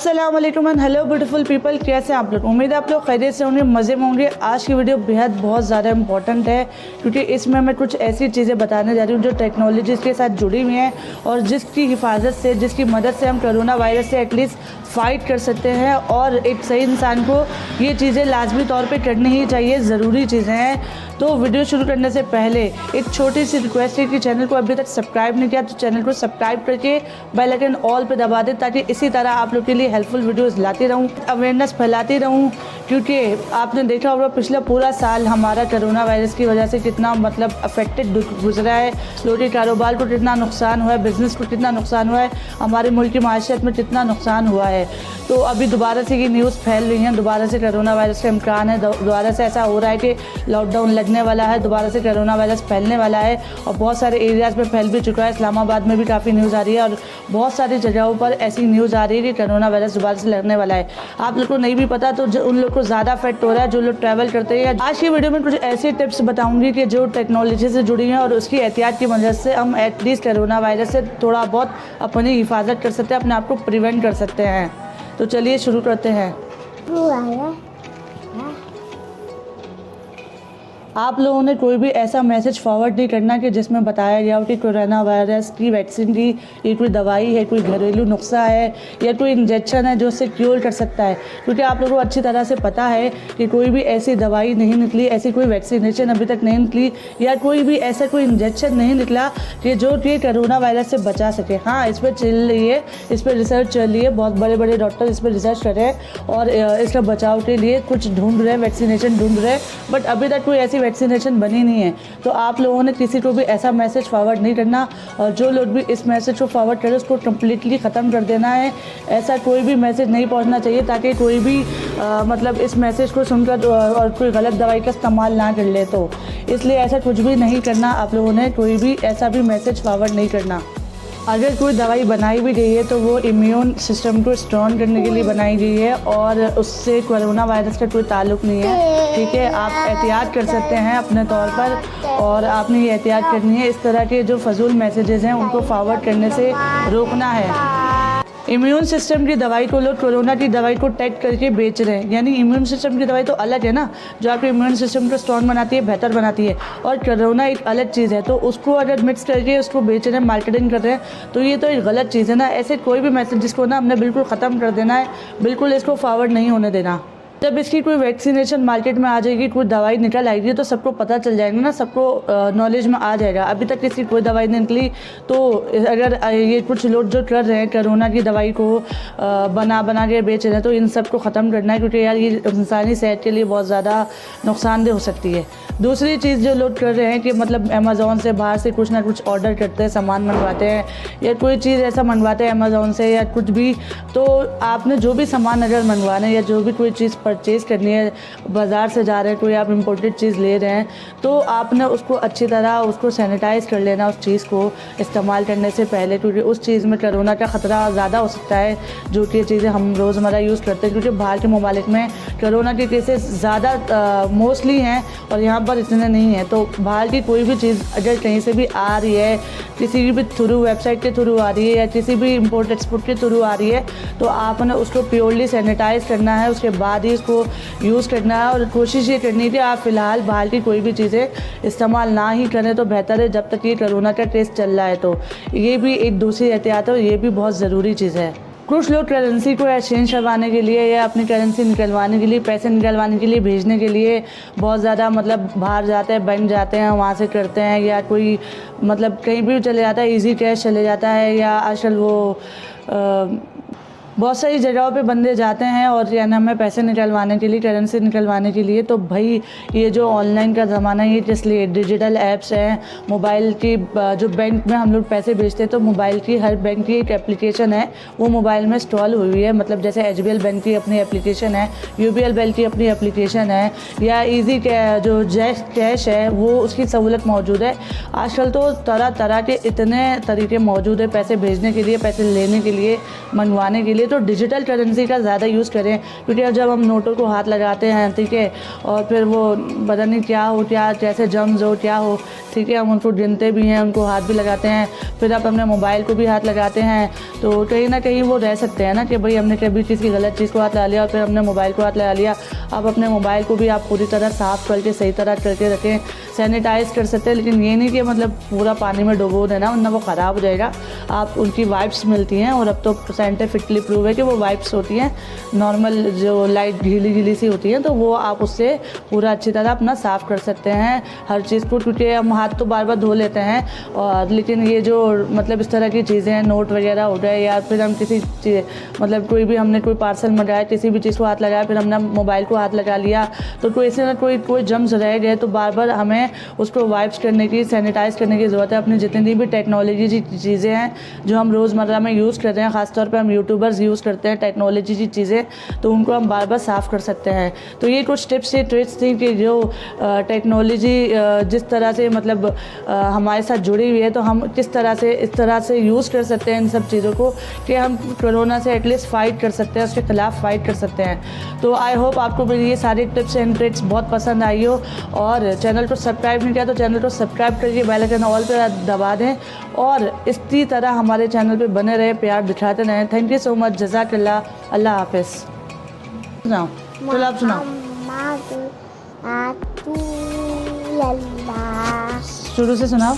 अस्सलाम वालेकुम and hello beautiful people, कैसे हैं आप लोग। उम्मीद है आप लोग खैरियत से होंगे, मज़े में होंगे। आज की वीडियो बेहद बहुत ज़्यादा इंपॉर्टेंट है क्योंकि इसमें मैं कुछ ऐसी चीज़ें बताने जा रही हूँ जो टेक्नोलॉजी के साथ जुड़ी हुई हैं और जिसकी हिफाजत से, जिसकी मदद से हम कोरोना वायरस से एटलीस्ट फ़ाइट कर सकते हैं। और एक सही इंसान को ये चीज़ें लाजमी तौर पे करनी ही चाहिए, ज़रूरी चीज़ें हैं। तो वीडियो शुरू करने से पहले एक छोटी सी रिक्वेस्ट है कि चैनल को अभी तक सब्सक्राइब नहीं किया तो चैनल को सब्सक्राइब करके बेल आइकन ऑल पे दबा दें ताकि इसी तरह आप लोग के लिए हेल्पफुल वीडियोस लाती रहूं, अवेयरनेस फैलाती रहूं। क्योंकि आपने देखा होगा पिछला पूरा साल हमारा कोरोना वायरस की वजह से कितना अफेक्टेड गुजरा है। लोगों के कारोबार को कितना नुकसान हुआ है, बिज़नेस को कितना नुकसान हुआ है, हमारे मुल्क की माशियत में कितना नुकसान हुआ है। तो अभी दोबारा से ये न्यूज़ फैल रही है, दोबारा से कोरोना वायरस का इम्कान है, दोबारा से ऐसा हो रहा है कि लॉकडाउन लगने वाला है, दोबारा से कोरोना वायरस फैलने वाला है और बहुत सारे एरियाज़ में फैल भी चुका है। इस्लामाबाद में भी काफ़ी न्यूज़ आ रही है और बहुत सारी जगहों पर ऐसी न्यूज़ आ रही है कि कोरोना वायरस दोबारा से लगने वाला है। आप लोग को नहीं भी पता तो उन लोग को ज़्यादा इफेक्ट हो रहा है जो लोग ट्रैवल करते हैं। आज की वीडियो में कुछ ऐसे टिप्स बताऊंगी कि जो टेक्नोलॉजी से जुड़ी हैं और उसकी एहतियात की वजह से हम एटलीस्ट कोरोना वायरस से थोड़ा बहुत अपनी हिफाजत कर सकते हैं, अपने आप को प्रिवेंट कर सकते हैं। तो चलिए शुरू करते हैं। आप लोगों ने कोई भी ऐसा मैसेज फॉरवर्ड नहीं करना कि जिसमें बताया गया हो कि कोरोना वायरस की वैक्सीन की ये कोई दवाई है, कोई घरेलू नुस्खा है या कोई इंजेक्शन है जो उससे क्योर कर सकता है। क्योंकि आप लोगों को अच्छी तरह से पता है कि कोई भी ऐसी दवाई नहीं निकली, ऐसी कोई वैक्सीनेशन अभी तक नहीं निकली या कोई भी ऐसा कोई इंजेक्शन नहीं निकला कि जो कि कोरोना वायरस से बचा सके। हाँ, इस पर चल रही है, इस पर रिसर्च चल रही है, बहुत बड़े बड़े डॉक्टर इस पर रिसर्च कर रहे हैं और इसका बचाव के लिए कुछ ढूंढ रहे हैं, वैक्सीनेशन ढूंढ रहे हैं, बट अभी तक कोई ऐसी वैक्सीनेशन बनी नहीं है। तो आप लोगों ने किसी को भी ऐसा मैसेज फॉरवर्ड नहीं करना और जो लोग भी इस मैसेज को फॉरवर्ड करें उसको कम्प्लीटली ख़त्म कर देना है। ऐसा कोई भी मैसेज नहीं पहुंचना चाहिए ताकि कोई भी इस मैसेज को सुनकर और कोई गलत दवाई का इस्तेमाल ना कर ले। तो इसलिए ऐसा कुछ भी नहीं करना, आप लोगों ने कोई भी ऐसा भी मैसेज फॉरवर्ड नहीं करना। अगर कोई दवाई बनाई भी गई है तो वो इम्यून सिस्टम को स्ट्रॉन्ग करने के लिए बनाई गई है और उससे कोरोना वायरस का कोई ताल्लुक़ नहीं है। ठीक है, आप एहतियात कर सकते हैं अपने तौर पर और आपने ये एहतियात करनी है। इस तरह के जो फजूल मैसेजेस हैं उनको फॉरवर्ड करने से रोकना है। इम्यून सिस्टम की दवाई को लोग कोरोना की दवाई को टैग करके बेच रहे हैं, यानी इम्यून सिस्टम की दवाई तो अलग है ना, जो आपके इम्यून सिस्टम को स्ट्रॉन्ग बनाती है, बेहतर बनाती है, और कोरोना एक अलग चीज़ है। तो उसको अगर मिक्स करके उसको बेच रहे हैं, मार्केटिंग कर रहे हैं, तो ये तो एक गलत चीज़ है ना। ऐसे कोई भी मैसेज जिसको ना हमने बिल्कुल ख़त्म कर देना है, बिल्कुल इसको फॉरवर्ड नहीं होने देना। जब इसकी कोई वैक्सीनेशन मार्केट में आ जाएगी, कोई दवाई निकल आएगी तो सबको पता चल जाएगा ना, सबको नॉलेज में आ जाएगा। अभी तक इसकी कोई दवाई नहीं निकली तो अगर ये कुछ लोग जो कर रहे हैं कोरोना की दवाई को बना के बेच रहे हैं तो इन सब को ख़त्म करना है क्योंकि यार ये इंसानी सेहत के लिए बहुत ज़्यादा नुकसानदेह हो सकती है। दूसरी चीज़ जो लोग कर रहे हैं कि अमेज़ॉन से बाहर से कुछ ना कुछ ऑर्डर करते हैं, सामान मंगवाते हैं या कोई चीज़ ऐसा मंगवाते हैं अमेज़ॉन से या कुछ भी। तो आपने जो भी सामान अगर मंगवाना है या जो भी कोई चीज़ परचेज़ करनी है, बाज़ार से जा रहे हैं, कोई आप इम्पोर्टेड चीज़ ले रहे हैं, तो आपने उसको अच्छी तरह उसको सैनिटाइज़ कर लेना उस चीज़ को इस्तेमाल करने से पहले, क्योंकि उस चीज़ में कोरोना का ख़तरा ज़्यादा हो सकता है जो कि चीज़ें हम रोज़मर्रा यूज़ करते हैं। क्योंकि बाहर के ममालिक में कोरोना के केसेस ज़्यादा मोस्टली हैं और यहाँ पर इतने नहीं है। तो बाहर की कोई भी चीज़ अगर कहीं से भी आ रही है, किसी भी थ्रू वेबसाइट के थ्रू आ रही है या किसी भी इम्पोर्ट एक्सपोर्ट के थ्रू आ रही है, तो आपने उसको प्योरली सैनिटाइज़ करना है, उसके बाद ही उसको यूज़ करना है। और कोशिश ये करनी है कि आप फ़िलहाल बाहर की कोई भी चीज़ें इस्तेमाल ना ही करें तो बेहतर है जब तक ये कोरोना का टेस्ट चल रहा है। तो ये भी एक दूसरी एहतियात है और ये भी बहुत ज़रूरी चीज़ है। कुछ लोग करेंसी को एक्सचेंज करवाने के लिए या अपनी करेंसी निकलवाने के लिए, पैसे निकलवाने के लिए, भेजने के लिए बहुत ज़्यादा बाहर जाते हैं, बैंक जाते हैं, वहाँ से करते हैं, या कोई कहीं भी चले जाता है, इजी कैश चले जाता है, या आजकल वो बहुत सारी जगहों पे बंदे जाते हैं और क्या नाम है पैसे निकलवाने के लिए, करेंसी निकलवाने के लिए। तो भाई ये जो ऑनलाइन का ज़माना है, ये इसलिए डिजिटल ऐप्स हैं मोबाइल की, जो बैंक में हम लोग पैसे भेजते हैं तो मोबाइल की हर बैंक की एक एप्लीकेशन है, वो मोबाइल में इंस्टॉल हुई है। जैसे HBL बैंक की अपनी एप्लीकेशन है, UBL बैंक की अपनी एप्लीकेशन है, या ईजी जो कैश है वो उसकी सहूलत मौजूद है। आजकल तो तरह तरह के इतने तरीके मौजूद है पैसे भेजने के लिए, पैसे लेने के लिए, मंगवाने के लिए। लिए तो डिजिटल करेंसी का ज़्यादा यूज़ करें, क्योंकि अब जब हम नोटों को हाथ लगाते हैं, ठीक है, और फिर वो पता नहीं क्या हो, क्या जैसे जम्स हो क्या हो, ठीक है, हम उनको गिनते भी हैं, उनको हाथ भी लगाते हैं, फिर आप अपने मोबाइल को भी हाथ लगाते हैं, तो कहीं ना कहीं वो रह सकते हैं ना कि भाई हमने कभी किसी गलत चीज़ को हाथ लगा लिया और फिर हमने मोबाइल को हाथ लगा लिया। आप अपने मोबाइल को भी आप पूरी तरह साफ़ करके सही तरह करके रखें, सैनिटाइज़ कर सकते हैं, लेकिन ये नहीं कि मतलब पूरा पानी में डुबो देना, वरना वो ख़राब हो जाएगा। आप उनकी वाइप्स मिलती हैं, और अब तो साइंटिफिकली प्रूव है कि वो वाइप्स होती हैं नॉर्मल, जो लाइट गीली गीली सी होती हैं, तो वो आप उससे पूरा अच्छी तरह अपना साफ़ कर सकते हैं हर चीज़ को, क्योंकि हम हाथ तो बार बार धो लेते हैं, और लेकिन ये जो मतलब इस तरह की चीज़ें हैं, नोट वगैरह हो गए, या फिर हम किसी मतलब कोई भी हमने कोई पार्सल मंगाया, किसी भी चीज़ को हाथ लगाया, फिर हमने मोबाइल को हाथ लगा लिया, तो कोई ऐसे ना कोई जम्स रह गए, तो बार बार हमें उसको वाइप्स करने की, सैनिटाइज़ करने की ज़रूरत है। अपनी जितनी भी टेक्नोलॉजी की चीज़ें हैं जो हम रोज़मर्रा में यूज़ कर रहे हैं, ख़ासतौर पे हम यूट्यूबर्स यूज़ करते हैं टेक्नोलॉजी की चीज़ें, तो उनको हम बार बार साफ़ कर सकते हैं। तो ये कुछ टिप्स थी, ट्रिक्स थी कि जो टेक्नोलॉजी जिस तरह से मतलब हमारे साथ जुड़ी हुई है, तो हम किस तरह से इस तरह से यूज़ कर सकते हैं इन सब चीज़ों को कि हम कोरोना से एटलीस्ट फ़ाइट कर सकते हैं, उसके ख़िलाफ़ फ़ाइट कर सकते हैं। तो आई होप आपको मेरी ये सारी टिप्स एंड ट्रिक्स बहुत पसंद आई हो, और चैनल को सब्सक्राइब नहीं किया तो चैनल को सब्सक्राइब करके बेल आइकन ऑल पे दबा दें, और इसी तरह हमारे चैनल पे बने रहे, प्यार दिखाते रहें। थैंक यू सो मच, जज़ाकल्लाह, अल्लाह हाफिज़। सुनाओ, चलो आप सुनाओ, शुरू से सुनाओ।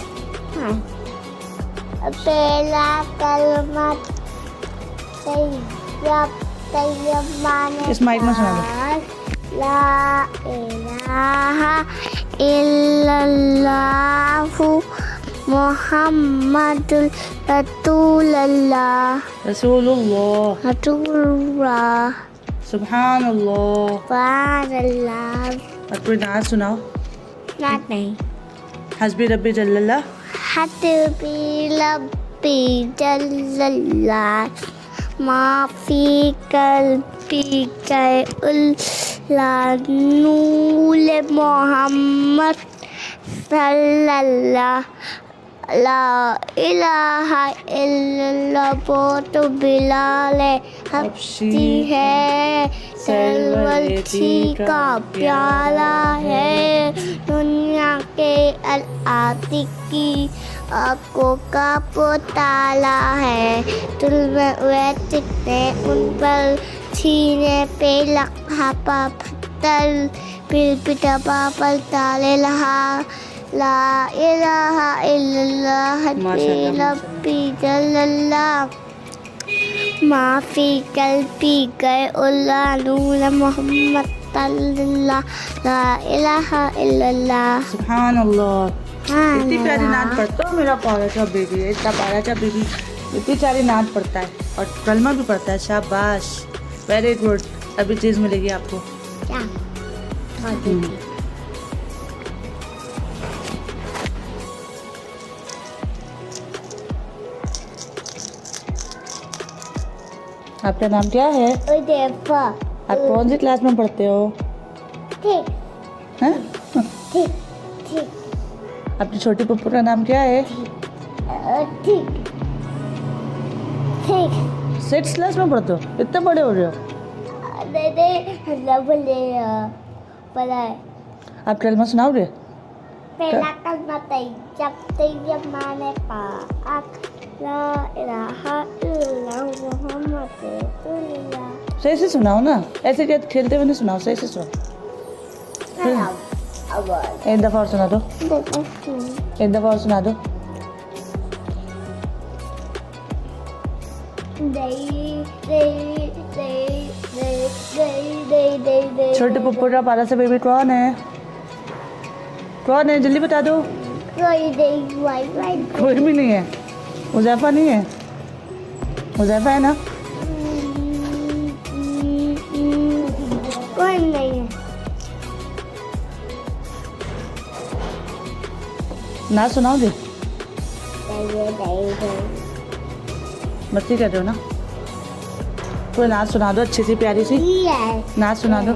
पहला कलमा इस माइक में सुना दो। ला इलाहा इल्लल्लाहु मुहम्मदुर रसूलुल्लाह सुभानअल्लाह। और कोई नात सुनाओ। नात नहीं। हस्बी रब्बी जल्लल्लाह, हस्बी रब्बी जल्लल्लाह, माफी कल्बी नूर मोहम्मद सल्लल्लाह, ला इलाहा इल्लल्लाह, बहुत बिलाल हफ्सी है, सरवरती का प्याला है, दुनिया के अल-आतिक की आंखों का पोताला है, तुल में ने उन पर छीने पे लखा पत्थर, फिर पिटपा पर ताले लहा, ला इलाहा इल्लल्लाह रब्बी जल्लल्लाह, माफी कल्बी गए उल्ला नूर मोहम्मद सल्लल्लाह, ला इलाहा इल्लल्लाह। सुभानअल्लाह। इतनी प्यारी नात पढ़ता हो मेरा प्यारा सा बेबी, इतना प्यारा सा बेबी, इतनी सारी नात पढ़ता है और कलमा भी पढ़ता है। शाबाश, वेरी गुड। अभी चीज़ मिलेगी आपको। क्या? आपका नाम क्या है? उदेफा। आप कौन सी क्लास में पढ़ते हो? ठीक हैं? ठीक ठीक आपकी छोटी पप्पू का नाम क्या है? ठीक ठीक। 6th क्लास में पढ़ते हो? इतने बड़े हो रहे हो। दे बोले पढ़ा है। आप कलमा सुनाओगे? पहला कलमा जब माने पाक, ला इलाहा इल्लल्लाह मुहम्मद रसूलुल्लाह। सही से सुनाओ ना, ऐसे क्या खेलते हुए नहीं सुनाओ, सही से सुनाओ। एक दफ़ा और सुना दो, एक दफ़ा और सुना दो। छोटे पप्पू का पारा से बेबी कौन है? कौन है? जल्दी बता दो। कोई भी नहीं है। हुज़ैफा नहीं है? हुज़ैफा है ना? कोई नहीं है। ना सुनाओगे? मस्ती कर रहे हो ना? कोई नाच सुना दो अच्छी सी प्यारी सी नाच सुना दो।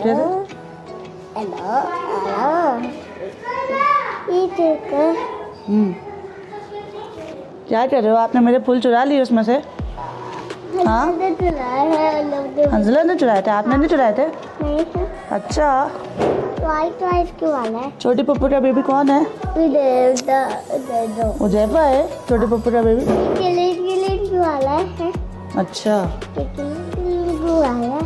कैसे? हेलो हेलो ये देखो क्या कर रहे हो? आपने मेरे फूल चुरा लिए उसमें से? हाँ? हमने चुराया है लोग हंजला ने चुराए थे, आपने नहीं चुराए थे? नहीं है अच्छा, वाइट वाइट क्यों वाला है छोटी पप्पू का बेबी कौन है? दे दो उजैफा है छोटे पप्पू का बेबी। गिलीट गिलीट क्यों वाला है अच्छा, गिलीट गिलीट क्यों वाला